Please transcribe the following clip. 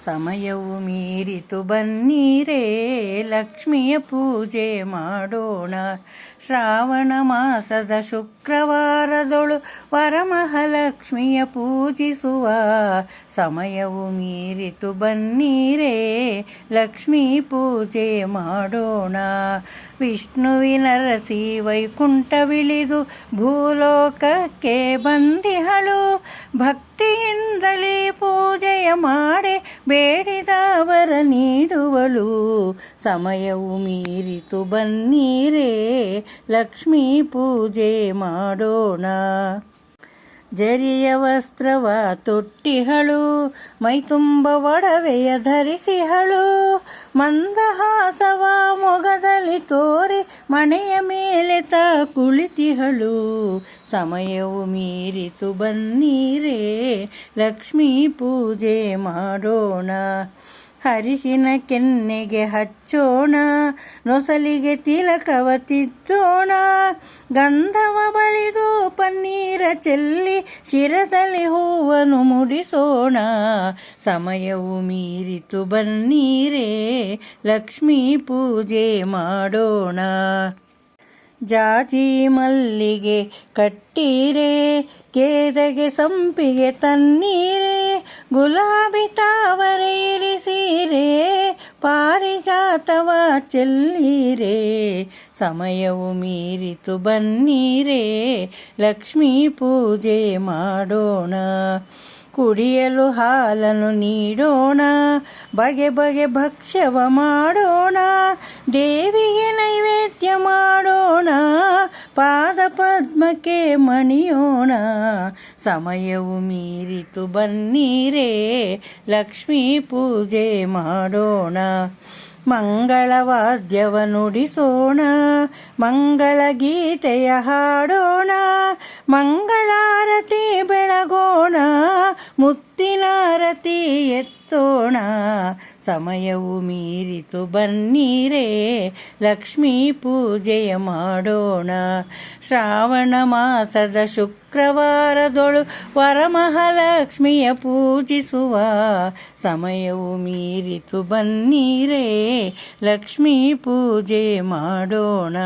ಸಮಯವು ಮೀರಿತು ಬನ್ನೀರೇ ಲಕ್ಷ್ಮಿಯ ಪೂಜೆ ಮಾಡೋಣ. ಶ್ರಾವಣ ಮಾಸದ ಶುಕ್ರವಾರದೊಳು ವರಮಹಾಲಕ್ಷ್ಮಿಯ ಪೂಜಿಸುವ. ಸಮಯವು ಮೀರಿತು ಬನ್ನೀರೇ ಲಕ್ಷ್ಮೀ ಪೂಜೆ ಮಾಡೋಣ. ವಿಷ್ಣುವಿನರಸಿ ವೈಕುಂಠವಿಳಿದು ಭೂಲೋಕಕ್ಕೆ ಬಂದಿಹಳು. ಭಕ್ತಿಯಿಂದಲೇ ಪೂಜೆಯ ಮಾಡಿ ಬೇಡಿದವರ ನೀಡುವಳು. ಸಮಯವು ಮೀರಿತು ಬನ್ನೀರೇ ಲಕ್ಷ್ಮೀ ಪೂಜೆ ಮಾಡೋಣ. ಜರಿಯ ವಸ್ತ್ರವ ತೊಟ್ಟಿಹಳು, ಮೈತುಂಬ ಒಡವೆಯ ಧರಿಸಿಹಳು. ಮಂದಹಾಸವ ಮೊಗದಲ್ಲಿ ತೋರಿ ಮಣೆಯ ಮೇಲೆ ಕುಳಿತಿಹಳು. ಸಮಯವು ಮೀರಿತು ಬನ್ನೀರೇ ಲಕ್ಷ್ಮೀ ಪೂಜೆ ಮಾಡೋಣ. ಅರಿಶಿನ ಕೆನ್ನೆಗೆ ಹಚ್ಚೋಣ, ನೊಸಲಿಗೆ ತಿಲಕವ ತಿದ್ದೋಣ. ಗಂಧವ ಬಳಿದು ಪನ್ನೀರ ಚೆಲ್ಲಿ ಶಿರದಲ್ಲಿ ಹೂವನ್ನು ಮುಡಿಸೋಣ. ಸಮಯವು ಮೀರಿತು ಬನ್ನೀರೇ ಲಕ್ಷ್ಮೀ ಪೂಜೆ ಮಾಡೋಣ. ಜಾಜಿ ಮಲ್ಲಿಗೆ ಕಟ್ಟೀರೆ, ಕೇದಗೆ ಸಂಪಿಗೆ ತನ್ನೀರೆ. ಗುಲಾಬಿ ತಾವರೆ ಇರಿಸೀರೆ, ಪಾರಿಜಾತವ ಚೆಲ್ಲೀರೆ. ಸಮಯವು ಮೀರಿತು ಬನ್ನೀರೇ ಲಕ್ಷ್ಮೀ ಪೂಜೆ ಮಾಡೋಣ. ಕುಡಿಯಲು ಹಾಲನ್ನು ನೀಡೋಣ, ಬಗೆ ಬಗೆ ಭಕ್ಷ್ಯವ ಮಾಡೋಣ. ದೇವಿಗೆ ನೈವೇದ್ಯ ಮಾಡೋಣ, ಪಾದ ಪದ್ಮಕ್ಕೆ ಮಣಿಯೋಣ. ಸಮಯವು ಮೀರಿತು ಬನ್ನೀರೇ ಲಕ್ಷ್ಮೀ ಪೂಜೆ ಮಾಡೋಣ. ಮಂಗಳವಾದ್ಯವ ನುಡಿಸೋಣ, ಮಂಗಳ ಗೀತೆಯ ಹಾಡೋಣ. ಮಂಗಳಾರತಿ ಬೆಳಗೋಣ, ಮುತ್ತಿನಾರತಿ ಎತ್ತೋಣ. ಸಮಯವು ಮೀರಿತು ಬನ್ನೀರೇ ಲಕ್ಷ್ಮೀ ಪೂಜೆಯ ಮಾಡೋಣ. ಶ್ರಾವಣ ಮಾಸದ ಶುಕ್ರವಾರದೊಳು ವರಮಹಾಲಕ್ಷ್ಮಿಯ ಪೂಜಿಸುವ. ಸಮಯವು ಮೀರಿತು ಬನ್ನೀರೇ ಲಕ್ಷ್ಮೀ ಪೂಜೆ ಮಾಡೋಣ.